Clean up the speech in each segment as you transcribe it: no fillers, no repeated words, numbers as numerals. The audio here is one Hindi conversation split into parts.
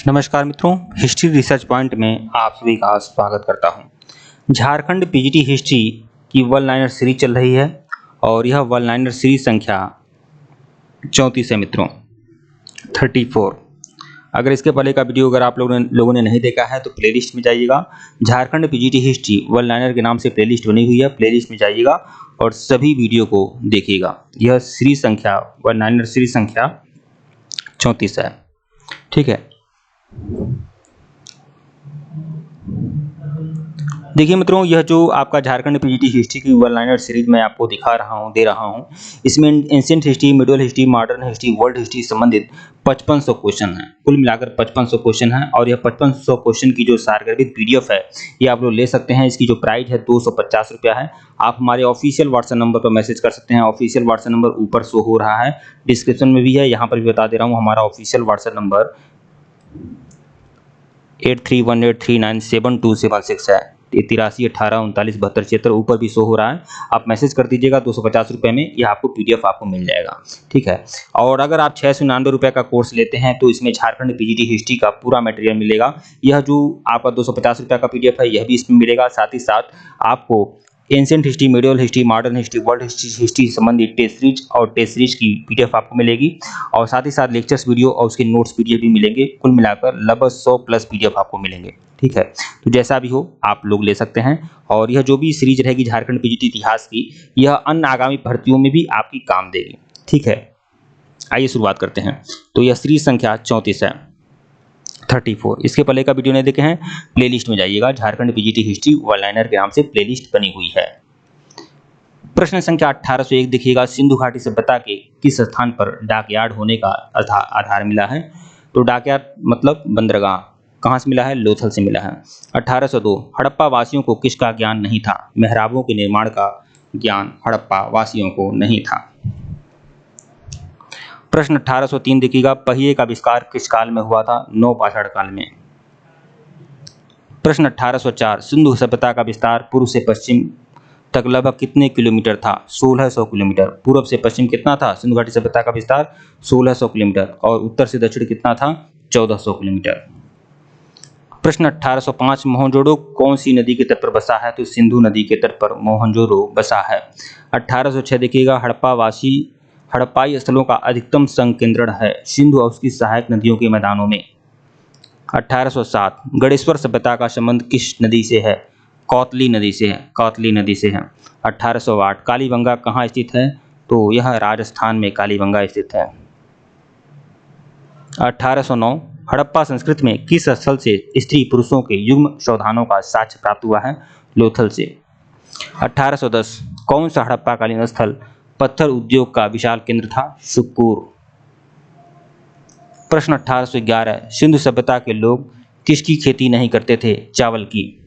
नमस्कार मित्रों, हिस्ट्री रिसर्च पॉइंट में आप सभी का स्वागत करता हूं। झारखंड पीजीटी हिस्ट्री की वन लाइनर सीरीज चल रही है और यह वन लाइनर सीरीज संख्या 34 है मित्रों, 34। अगर इसके पहले का वीडियो अगर आप लोगों ने नहीं देखा है तो प्लेलिस्ट में जाइएगा। Jharkhand PGT history one liner के नाम से प्लेलिस्ट बनी हुई है, प्लेलिस्ट में जाइएगा और सभी वीडियो को देखिएगा। यह सीरीज संख्या वन लाइनर सीरीज संख्या 34 है, ठीक है। देखिए मित्रों, यह जो आपका झारखंड पीजीटी हिस्ट्री की वन लाइनर सीरीज मैं आपको दे रहा हूं, इसमें ancient history, medieval history, modern history, world history संबंधित 5500 क्वेश्चन हैं। कुल मिलाकर 5500 क्वेश्चन हैं और यह 5500 क्वेश्चन की जो सारगर्भित पीडीएफ है ये आप लोग ले सकते हैं। इसकी जो प्राइस है 250 रुपया है। आप हमारे ऑफिशियल व्हाट्सएप नंबर पर मैसेज कर सकते हैं। ऑफिशियल व्हाट्सएप नंबर ऊपर शो हो रहा है, डिस्क्रिप्शन में भी है, यहाँ पर भी बता दे रहा हूँ। हमारा ऑफिशियल व्हाट्सएप नंबर 8318397276 है। 8318397276 ऊपर भी शो हो रहा है। आप मैसेज कर दीजिएगा 250 रुपये में, यह आपको पीडीएफ आपको मिल जाएगा, ठीक है। और अगर आप 699 रुपये का कोर्स लेते हैं तो इसमें झारखंड पीजीटी हिस्ट्री का पूरा मटेरियल मिलेगा। यह जो आपका 250 रुपये का पीडीएफ है यह भी इसमें मिलेगा। साथ ही साथ आपको ancient history, medieval history, modern history, world history संबंधित टेस्ट सीरीज की पीडीएफ आपको मिलेगी और साथ ही साथ लेक्चर्स वीडियो और उसके नोट्स पीडीएफ भी मिलेंगे। कुल मिलाकर लगभग 100+ पीडीएफ आपको मिलेंगे, ठीक है। तो जैसा भी हो आप लोग ले सकते हैं और यह जो भी सीरीज रहेगी झारखंड पीजीटी इतिहास की, यह अन्य आगामी भर्तियों में भी आपकी काम देगी, ठीक है। आइए शुरुआत करते हैं। तो यह सीरीज संख्या 34 है, 34। इसके पहले का वीडियो नहीं देखे हैं, प्लेलिस्ट में जाइएगा। Jharkhand PGT history one liner के नाम से प्लेलिस्ट बनी हुई है। प्रश्न संख्या 1801 देखिएगा, सिंधु घाटी सभ्यता के किस स्थान पर डॉकयार्ड होने का आधार मिला है? तो डॉकयार्ड मतलब बंदरगाह, कहाँ से मिला है? लोथल से मिला है। 1802 हड़प्पा वासियों को किसका ज्ञान नहीं था? मेहराबों के निर्माण का ज्ञान हड़प्पा वासियों को नहीं था। प्रश्न 1803 देखिएगा, पहिए का आविष्कार किस काल में हुआ था? नवपाषाण काल में। प्रश्न 1804 सिंधु सभ्यता का विस्तार पूर्व से पश्चिम तक लगभग कितने किलोमीटर था? 1600 किलोमीटर। पूर्व से पश्चिम कितना था सिंधु घाटी सभ्यता का विस्तार? 1600 किलोमीटर। और उत्तर से दक्षिण कितना था? 1400 किलोमीटर। प्रश्न 1805 मोहनजोदड़ो कौन सी नदी के तट पर बसा है? तो सिंधु नदी के तट पर मोहनजोदड़ो बसा है। 1806 देखिएगा, हड़प्पाई स्थलों का अधिकतम संकेंद्रण है सिंधु और उसकी सहायक नदियों के मैदानों में। 1807 गणेश्वर सभ्यता का संबंध किस नदी से है? कौतली नदी से है, कौतली नदी से है। 1808 कालीबंगा कहाँ स्थित है? तो यह राजस्थान में कालीबंगा स्थित है। 1809 हड़प्पा संस्कृति में किस स्थल से स्त्री पुरुषों के युग्म शवदानों का साक्ष्य प्राप्त हुआ है? लोथल से। 1810 कौन सा हड़प्पाकालीन स्थल पत्थर उद्योग का विशाल केंद्र था? सुक्कूर। प्रश्न 1811 सिंधु सभ्यता के लोग किसकी खेती नहीं करते थे? चावल की।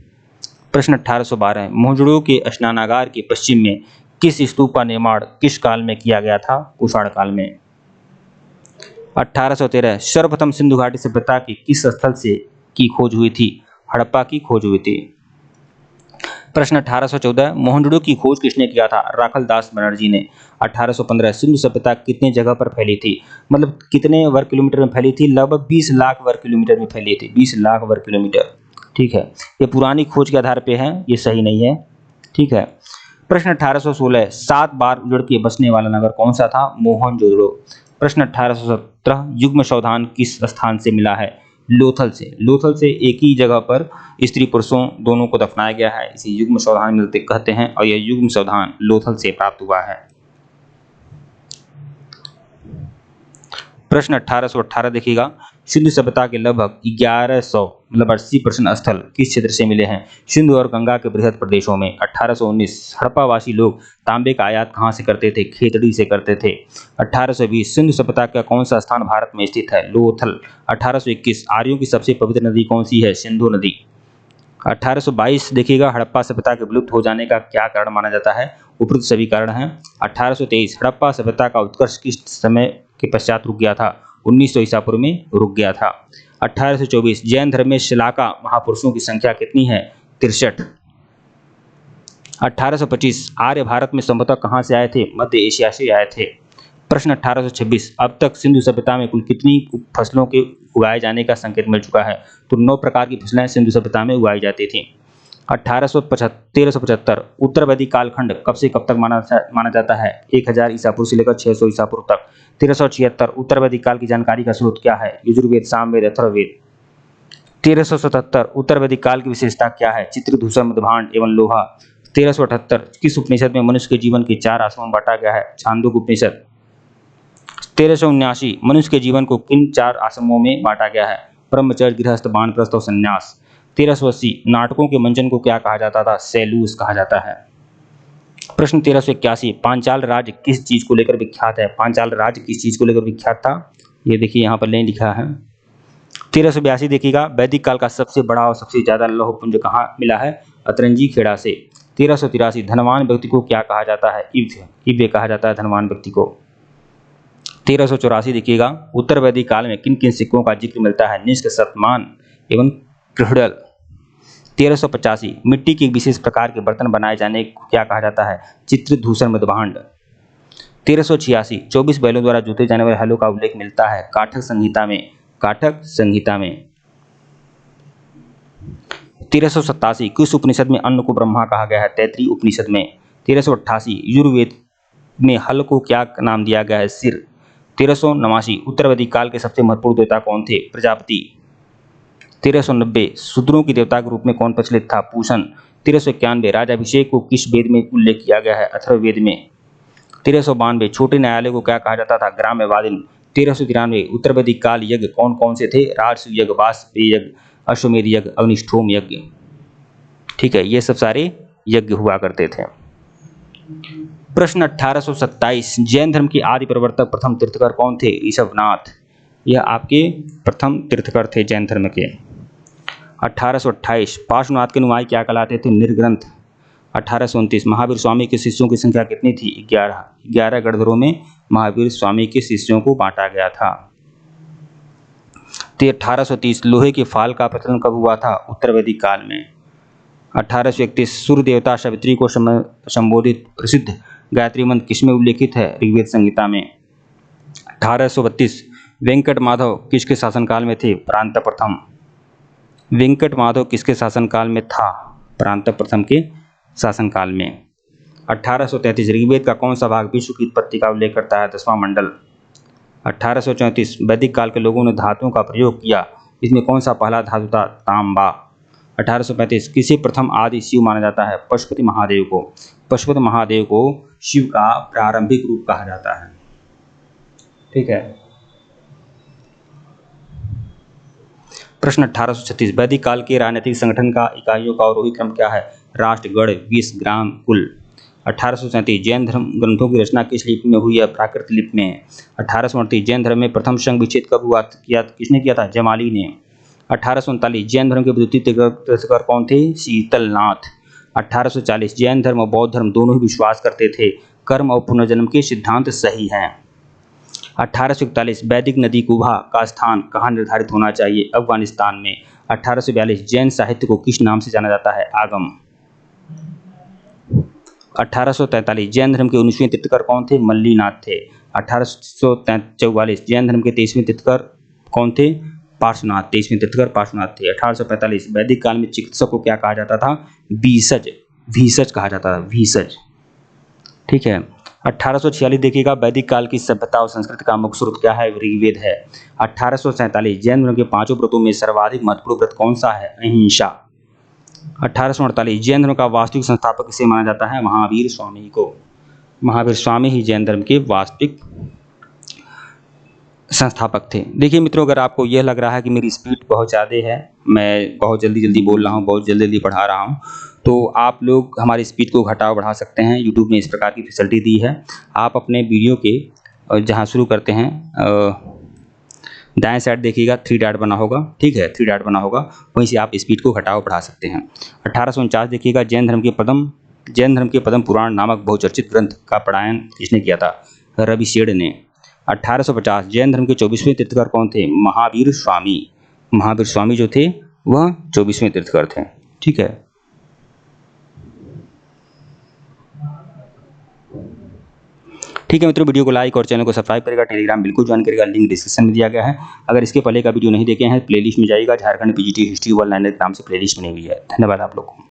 प्रश्न 1812 मोहनजोदड़ो के स्नानागार के पश्चिम में किस स्तूप का निर्माण किस काल में किया गया था? कुषाण काल में। 1813 सर्वप्रथम सिंधु घाटी सभ्यता की किस स्थल से की खोज हुई थी? हड़प्पा की खोज हुई थी। प्रश्न 1814 मोहनजोदड़ो की खोज किसने किया था? राखल दास बनर्जी ने। 1815 सिंधु सभ्यता कितने जगह पर फैली थी? मतलब कितने वर्ग किलोमीटर में फैली थी? लगभग 20 लाख वर्ग किलोमीटर में फैली थी, 20 लाख वर्ग किलोमीटर, ठीक है। ये पुरानी खोज के आधार पे है, ये सही नहीं है, ठीक है। प्रश्न 1816 7 बार उजड़ के बसने वाला नगर कौन सा था? मोहनजोदड़ो। प्रश्न 1817 युग्म शवदान किस स्थान से मिला है? लोथल से। लोथल से एक ही जगह पर स्त्री पुरुषों दोनों को दफनाया गया है, इसे युग्म शवदान मिलते कहते हैं और यह युग्म शवदान लोथल से प्राप्त हुआ है। प्रश्न 1818 देखिएगा, सिंधु सभ्यता के लगभग 1100 मतलब 80% स्थल किस क्षेत्र से मिले हैं? सिंधु और गंगा के बृहद प्रदेशों में। 1819 हड़प्पावासी लोग तांबे का आयात कहाँ से करते थे? खेतड़ी से करते थे। 1820 सिंधु सभ्यता का कौन सा स्थान भारत में स्थित है? लोथल। 1821 आर्यों की सबसे पवित्र नदी कौन सी है? सिंधु नदी। 1822 देखिएगा, हड़प्पा सभ्यता के विलुप्त हो जाने का क्या कारण माना जाता है? उपरोक्त सभी कारण हैं। 1823 हड़प्पा सभ्यता का उत्कर्ष किस समय के पश्चात रुक गया था? 1900 ईसा पूर्व में रुक गया था। 1824 जैन धर्म में शिलाका महापुरुषों की संख्या कितनी है? 63। 1825 आर्य भारत में संभवतः कहाँ से आए थे? मध्य एशिया से आए थे। प्रश्न 1826 अब तक सिंधु सभ्यता में कुल कितनी फसलों के उगाए जाने का संकेत मिल चुका है। तो 9 प्रकार की फसलें सिंधु सभ्यता में उगाई जाती थी। 1375 उत्तर वैदिक कालखंड कब से कब तक माना जाता है? 1000 ईसा पूर्व से लेकर 600 ईसा पूर्व तक। 1376 उत्तर वैदिक काल की जानकारी का स्रोत क्या है? यजुर्वेद, सामवेद, अथर्ववेद। 1377 उत्तर वैदिक काल की विशेषता क्या है? चित्रधूसर, मध्यभांड एवं लोहा। 1378 किस उपनिषद में मनुष्य के जीवन के 4 आश्रमों में बांटा गया है? छांदोग्य उपनिषद। 1379 मनुष्य के जीवन को किन 4 आश्रमों में बांटा गया है? ब्रह्मचर्य, गृहस्थ, वानप्रस्थ और संन्यास। 1380 नाटकों के मंचन को क्या कहा जाता था? सैलूस कहा जाता है। प्रश्न 1381 पांचाल राज्य किस चीज को लेकर विख्यात है? पांचाल राज्य किस चीज को लेकर विख्यात था? ये देखिए यहाँ पर नहीं लिखा है। 1382 देखिएगा वैदिक काल का सबसे बड़ा और सबसे ज्यादा लौह पुंज कहाँ मिला है? अतरंजी खेड़ा से। 1383 धनवान व्यक्ति को क्या कहा जाता है? इव्य कहा जाता है धनवान व्यक्ति को। 1384 देखिएगा उत्तर वैदिक काल में किन किन सिक्कों का जिक्र मिलता है? निष्क, शतमान एवं कृहड़ल। 1385 मिट्टी के विशेष प्रकार के बर्तन बनाए जाने को क्या कहा जाता है? चित्रधूसर, मध्यभांड। 1386 24 बैलों द्वारा जोते जाने वाले हलों का उल्लेख मिलता है काठक संहिता में। काठक संहिता में। 1387 किस उपनिषद में अन्न को ब्रह्मा कहा गया है? तैत्रीय उपनिषद में। 1388 यजुर्वेद में हल को क्या नाम दिया गया है? सिर। 1389 उत्तर वैदिक काल के सबसे महत्वपूर्ण देवता कौन थे? प्रजापति। 1390 शूद्रों के देवता के रूप में कौन प्रचलित था? पूषण। 1391 राजाभिषेक को किस वेद में उल्लेख किया गया है? अथर्ववेद में। 1392 छोटे न्यायालय को क्या कहा जाता था? ग्राम्यवादिन। 1393 उत्तर वैदिक काल यज्ञ कौन कौन से थे? राजसूय यज्ञ, वाजपेयी यज्ञ, अश्वमेध यज्ञ, अग्निष्ठोम यज्ञ। ठीक है, ये सब सारे यज्ञ हुआ करते थे। प्रश्न 1827 जैन धर्म के आदि प्रवर्तक प्रथम तीर्थकर कौन थे? ऋषभनाथ। यह आपके प्रथम तीर्थकर थे जैन धर्म के। 1828 पार्श्वनाथ के अनुयायी क्या कहलाते थे? निर्ग्रंथ। 1829 महावीर स्वामी के शिष्यों की संख्या कितनी थी? 11। 11 गणधरों में महावीर स्वामी के शिष्यों को बांटा गया था। 1830 लोहे के फाल का प्रचलन कब हुआ था? उत्तर वैदिक काल में। 1831 सूर्य देवता सावित्री को संबोधित प्रसिद्ध गायत्री मंत्र किसमें उल्लेखित है? ऋग्वेद संहिता में। 1832 वेंकट माधव किसके शासनकाल में थे? प्रांत प्रथम। वेंकट माधव किसके शासनकाल में था? प्रांत प्रथम के शासनकाल में। 1833 ऋग्वेद का कौन सा भाग विश्व की उत्पत्ति का उल्लेख करता है? 10वां मंडल। 1834 वैदिक काल के लोगों ने धातुओं का प्रयोग किया, इसमें कौन सा पहला धातु था? तांबा। 1835 किसे प्रथम आदि शिव माना जाता है? पशुपति महादेव को। पशुपति महादेव को शिव का प्रारंभिक रूप कहा जाता है। ठीक है। प्रश्न 1836 वैदिक काल के राजनीतिक संगठन का इकाइयों का आरोही क्रम क्या है? राष्ट्र, गण, विश्व, ग्राम, कुल। 1837 जैन धर्म ग्रंथों की रचना किस लिपि में हुई है? प्राकृत लिपि में। 1838 जैन धर्म में प्रथम संघ विच्छेद कब हुआ? किसने किया था? जमाली ने। 1839 जैन धर्म के विद्युतीय तीर्थकर कौन थे? शीतलनाथ। 1840 जैन धर्म और बौद्ध धर्म दोनों ही विश्वास करते थे कर्म और पुनर्जन्म के सिद्धांत सही हैं। 1841 वैदिक नदी कुभा का स्थान कहाँ निर्धारित होना चाहिए? अफगानिस्तान में। 1842 जैन साहित्य को किस नाम से जाना जाता है? आगम। 1843 जैन धर्म के 19वें तीर्थकर कौन थे? मल्लीनाथ थे। 1844 जैन धर्म के 23वें तीर्थकर कौन थे? पार्श्वनाथ। 23वें तीर्थकर पार्श्वनाथ थे। 1845 वैदिक काल में चिकित्सक को क्या कहा जाता था? भीषज। भीषज कहा जाता था, भीषज। ठीक है। 1846 देखिएगा वैदिक काल की सभ्यता और संस्कृति का मुख्य स्रोत क्या है? ऋग्वेद है। 1847 जैन धर्म के 5 व्रतों में सर्वाधिक महत्वपूर्ण व्रत कौन सा है? अहिंसा। 1848 जैन धर्म का वास्तविक संस्थापक किसे माना जाता है? महावीर स्वामी को। महावीर स्वामी ही जैन धर्म के वास्तविक संस्थापक थे। देखिए मित्रों, अगर आपको यह लग रहा है कि मेरी स्पीड बहुत ज़्यादा है, मैं बहुत जल्दी बोल रहा हूँ, बहुत जल्दी पढ़ा रहा हूँ, तो आप लोग हमारी स्पीड को घटा बढ़ा सकते हैं। यूट्यूब ने इस प्रकार की फैसिलिटी दी है। आप अपने वीडियो के जहाँ शुरू करते हैं दाएं साइड देखिएगा 3 डॉट बना होगा। ठीक है, 3 डॉट बना होगा, वहीं से आप स्पीड को घटाओ बढ़ा सकते हैं। 1849 देखिएगा जैन धर्म के पद्म पुराण नामक बहुचर्चित ग्रंथ का पढ़ायन किसने किया था? रविशेड़ ने। 1850 जैन धर्म के 24वें तीर्थकर कौन थे? महावीर स्वामी। महावीर स्वामी जो थे वह 24वें तीर्थकर थे। ठीक है। ठीक है मित्रों, वीडियो को लाइक और चैनल को सब्सक्राइब करेगा, टेलीग्राम बिल्कुल ज्वाइन करेगा, लिंक डिस्क्रिप्शन में दिया गया है। अगर इसके पहले का वीडियो नहीं देखे हैं प्लेलिस्ट में जाइएगा, झारखंड पीजीटी हिस्ट्री वर्ल्ड 9 नाम से प्लेलिस्ट बनी हुई है। धन्यवाद आप लोग को।